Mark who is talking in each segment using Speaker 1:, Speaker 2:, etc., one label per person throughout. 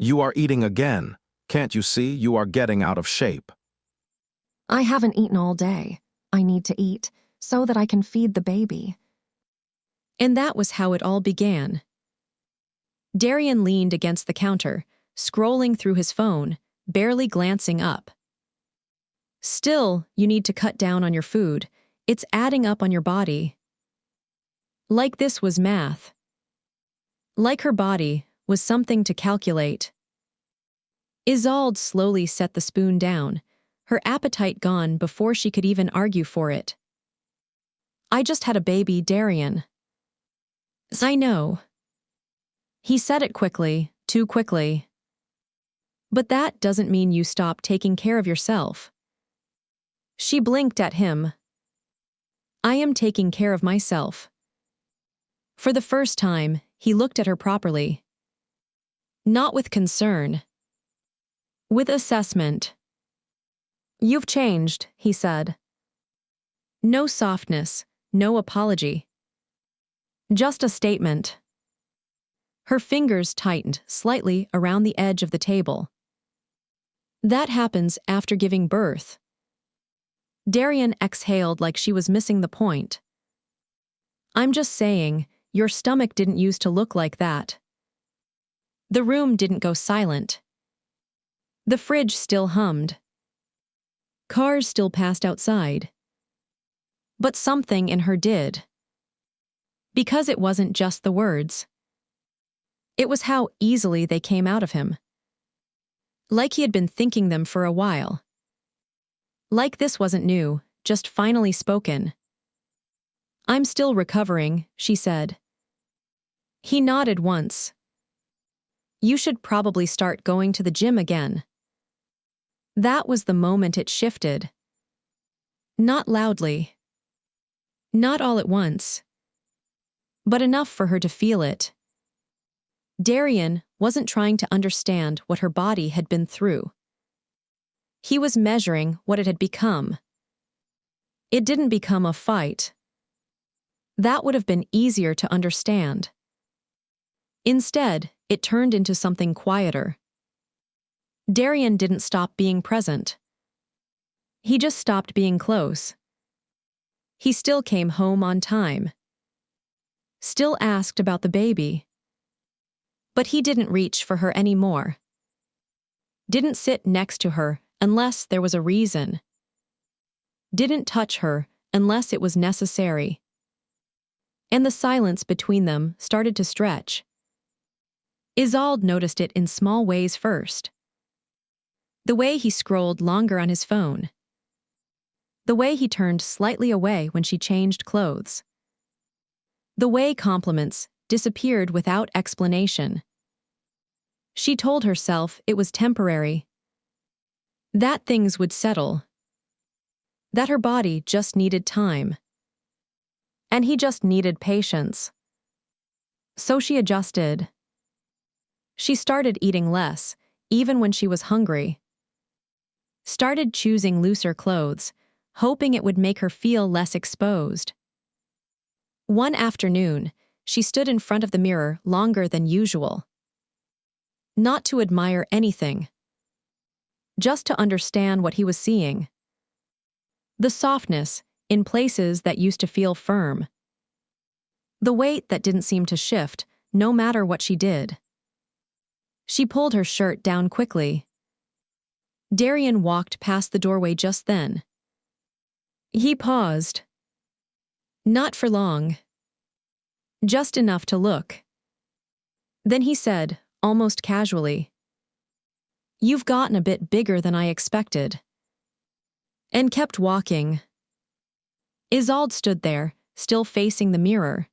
Speaker 1: You are eating again. Can't you see you are getting out of shape?
Speaker 2: I haven't eaten all day. I need to eat so that I can feed the baby.
Speaker 3: And that was how it all began. Darian leaned against the counter, scrolling through his phone, barely glancing up. Still, you need to cut down on your food. It's adding up on your body. Like this was math. Like her body was something to calculate. Isolde slowly set the spoon down, her appetite gone before she could even argue for it. I just had a baby, Darian. I know. He said it quickly, too quickly. But that doesn't mean you stop taking care of yourself. She blinked at him. I am taking care of myself. For the first time, he looked at her properly. Not with concern. With assessment. You've changed, he said. No softness, no apology. Just a statement. Her fingers tightened slightly around the edge of the table. That happens after giving birth. Darian exhaled like she was missing the point. I'm just saying, your stomach didn't used to look like that. The room didn't go silent. The fridge still hummed. Cars still passed outside. But something in her did. Because it wasn't just the words. It was how easily they came out of him. Like he had been thinking them for a while. Like this wasn't new, just finally spoken. I'm still recovering, she said. He nodded once. You should probably start going to the gym again. That was the moment it shifted. Not loudly. Not all at once. But enough for her to feel it. Darian wasn't trying to understand what her body had been through. He was measuring what it had become. It didn't become a fight. That would have been easier to understand. Instead, it turned into something quieter. Darian didn't stop being present. He just stopped being close. He still came home on time. Still asked about the baby. But he didn't reach for her anymore. Didn't sit next to her unless there was a reason. Didn't touch her unless it was necessary. And the silence between them started to stretch. Isolde noticed it in small ways first. The way he scrolled longer on his phone. The way he turned slightly away when she changed clothes. The way compliments disappeared without explanation. She told herself it was temporary. That things would settle. That her body just needed time. And he just needed patience. So she adjusted. She started eating less, even when she was hungry. Started choosing looser clothes, hoping it would make her feel less exposed. One afternoon, she stood in front of the mirror longer than usual. Not to admire anything. Just to understand what he was seeing. The softness in places that used to feel firm. The weight that didn't seem to shift, no matter what she did. She pulled her shirt down quickly. Darian walked past the doorway just then. He paused. Not for long. Just enough to look. Then he said, almost casually, "You've gotten a bit bigger than I expected." And kept walking. Isolde stood there, still facing the mirror.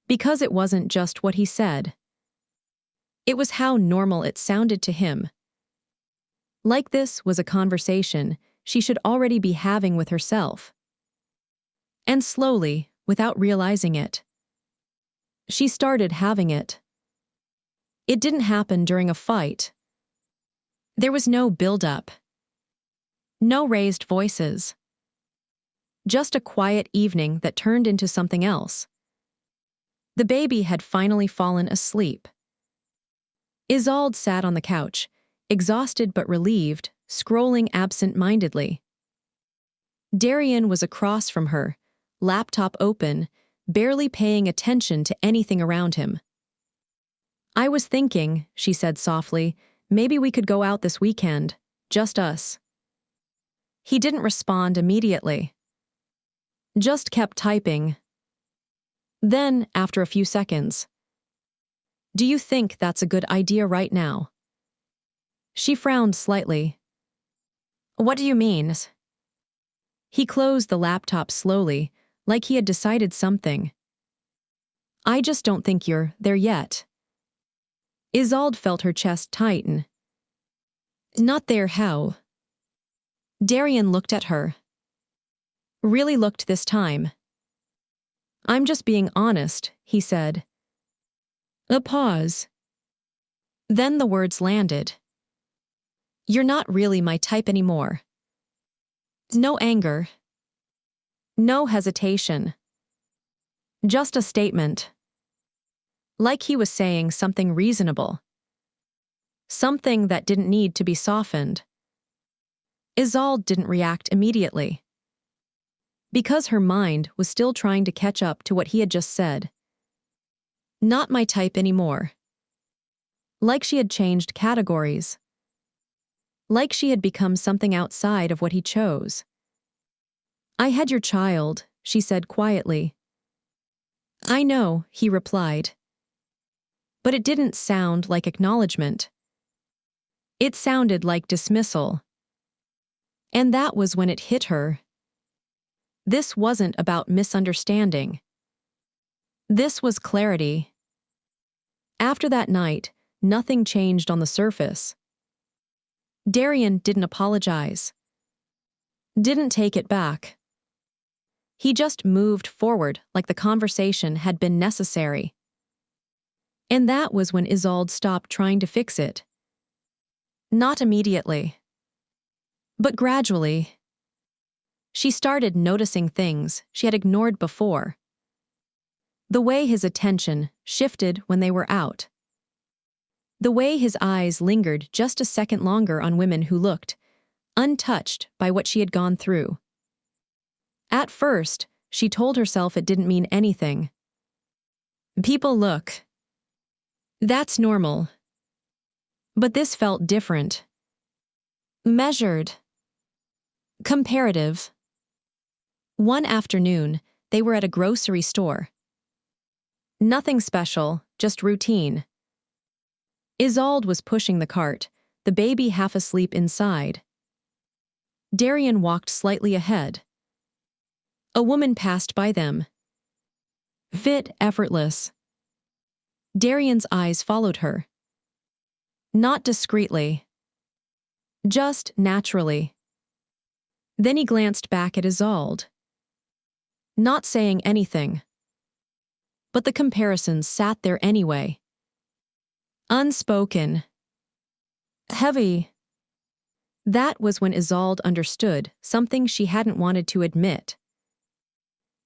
Speaker 3: Because it wasn't just what he said. It was how normal it sounded to him. Like this was a conversation she should already be having with herself. And slowly, without realizing it, she started having it. It didn't happen during a fight. There was no build-up. No raised voices. Just a quiet evening that turned into something else. The baby had finally fallen asleep. Isolde sat on the couch, exhausted but relieved, scrolling absent-mindedly. Darian was across from her, laptop open, barely paying attention to anything around him. "I was thinking," she said softly, "maybe we could go out this weekend, just us." He didn't respond immediately. Just kept typing. Then, after a few seconds, "Do you think that's a good idea right now?" She frowned slightly. "What do you mean?" He closed the laptop slowly, like he had decided something. "I just don't think you're there yet." Isolde felt her chest tighten. "Not there how?" Darian looked at her. Really looked this time. "I'm just being honest," he said. A pause. Then the words landed. "You're not really my type anymore." No anger. No hesitation. Just a statement. Like he was saying something reasonable. Something that didn't need to be softened. Isolde didn't react immediately. Because her mind was still trying to catch up to what he had just said. Not my type anymore. Like she had changed categories. Like she had become something outside of what he chose. "I had your child," she said quietly. "I know," he replied. But it didn't sound like acknowledgement. It sounded like dismissal. And that was when it hit her. This wasn't about misunderstanding. This was clarity. After that night, nothing changed on the surface. Darian didn't apologize. Didn't take it back. He just moved forward like the conversation had been necessary. And that was when Isolde stopped trying to fix it. Not immediately. But gradually. She started noticing things she had ignored before. The way his attention shifted when they were out. The way his eyes lingered just a second longer on women who looked untouched by what she had gone through. At first, she told herself it didn't mean anything. People look. That's normal. But this felt different. Measured. Comparative. One afternoon, they were at a grocery store. Nothing special, just routine. Isolde was pushing the cart, the baby half asleep inside. Darian walked slightly ahead. A woman passed by them. Fit, effortless. Darian's eyes followed her. Not discreetly. Just naturally. Then he glanced back at Isolde. Not saying anything. But the comparisons sat there anyway. Unspoken. Heavy. That was when Isolde understood something she hadn't wanted to admit.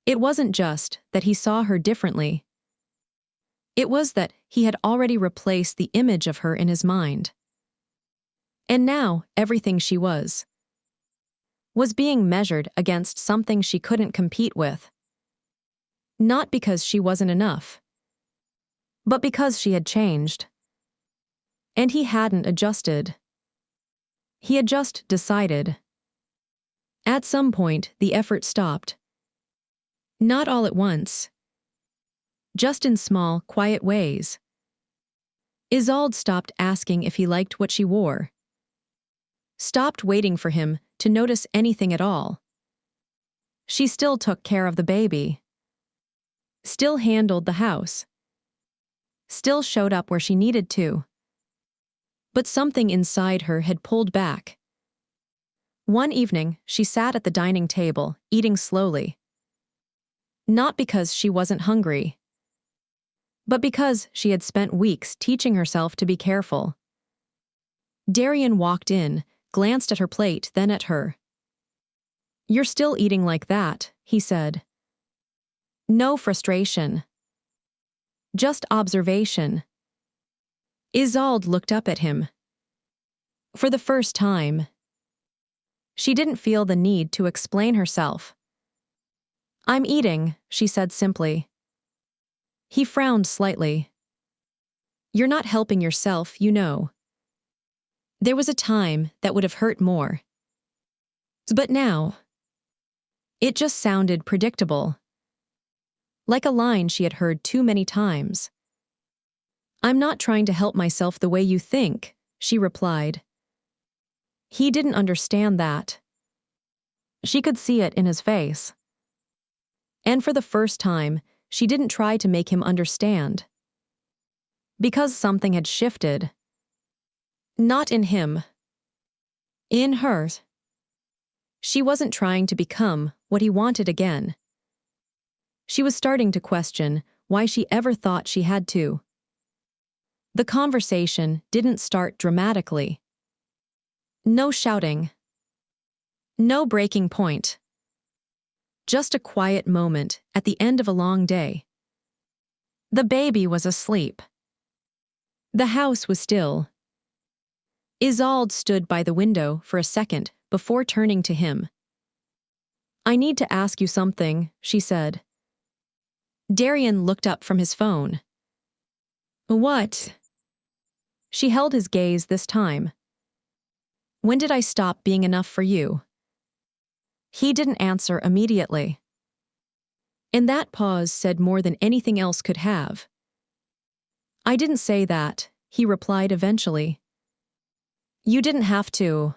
Speaker 3: It wasn't just that he saw her differently. It was that he had already replaced the image of her in his mind. And now, everything she was being measured against something she couldn't compete with. Not because she wasn't enough, but because she had changed. And he hadn't adjusted. He had just decided. At some point, the effort stopped. Not all at once. Just in small, quiet ways. Isolde stopped asking if he liked what she wore. Stopped waiting for him to notice anything at all. She still took care of the baby. Still handled the house. Still showed up where she needed to. But something inside her had pulled back. One evening, she sat at the dining table, eating slowly. Not because she wasn't hungry, but because she had spent weeks teaching herself to be careful. Darian walked in, glanced at her plate, then at her. "You're still eating like that," he said. No frustration. Just observation. Isolde looked up at him. For the first time, she didn't feel the need to explain herself. "I'm eating," she said simply. He frowned slightly. "You're not helping yourself, you know." There was a time that would have hurt more. But now, it just sounded predictable. Like a line she had heard too many times. "I'm not trying to help myself the way you think," she replied. He didn't understand that. She could see it in his face. And for the first time, she didn't try to make him understand. Because something had shifted. Not in him. In her. She wasn't trying to become what he wanted again. She was starting to question why she ever thought she had to. The conversation didn't start dramatically. No shouting. No breaking point. Just a quiet moment at the end of a long day. The baby was asleep. The house was still. Isolde stood by the window for a second before turning to him. "I need to ask you something," she said. Darian looked up from his phone. "What?" She held his gaze this time. "When did I stop being enough for you?" He didn't answer immediately. And that pause said more than anything else could have. "I didn't say that," he replied eventually. "You didn't have to."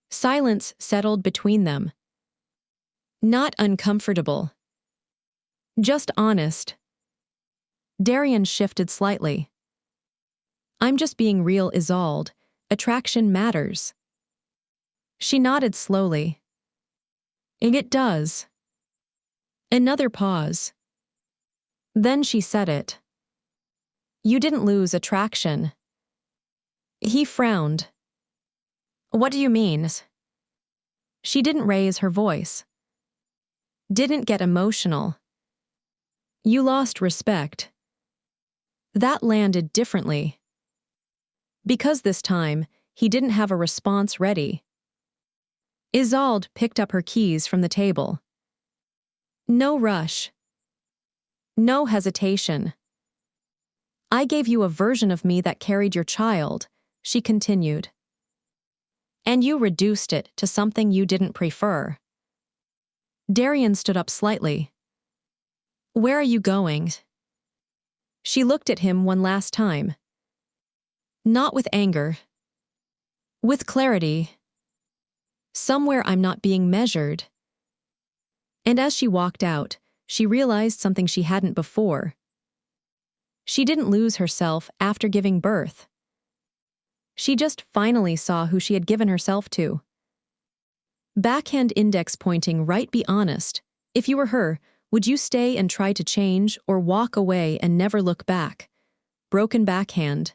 Speaker 3: Silence settled between them. Not uncomfortable. Just honest. Darian shifted slightly. "I'm just being real, Isolde. Attraction matters." She nodded slowly. "And it does." Another pause. Then she said it. "You didn't lose attraction." He frowned. "What do you mean?" She didn't raise her voice. Didn't get emotional. "You lost respect." That landed differently. Because this time, he didn't have a response ready. Isolde picked up her keys from the table. No rush. No hesitation. "I gave you a version of me that carried your child," she continued. "And you reduced it to something you didn't prefer." Darian stood up slightly. "Where are you going?" She looked at him one last time. Not with anger. With clarity. "Somewhere I'm not being measured." And as she walked out, she realized something she hadn't before. She didn't lose herself after giving birth. She just finally saw who she had given herself to. Backhand index pointing right. Be honest. If you were her, would you stay and try to change or walk away and never look back? Broken backhand.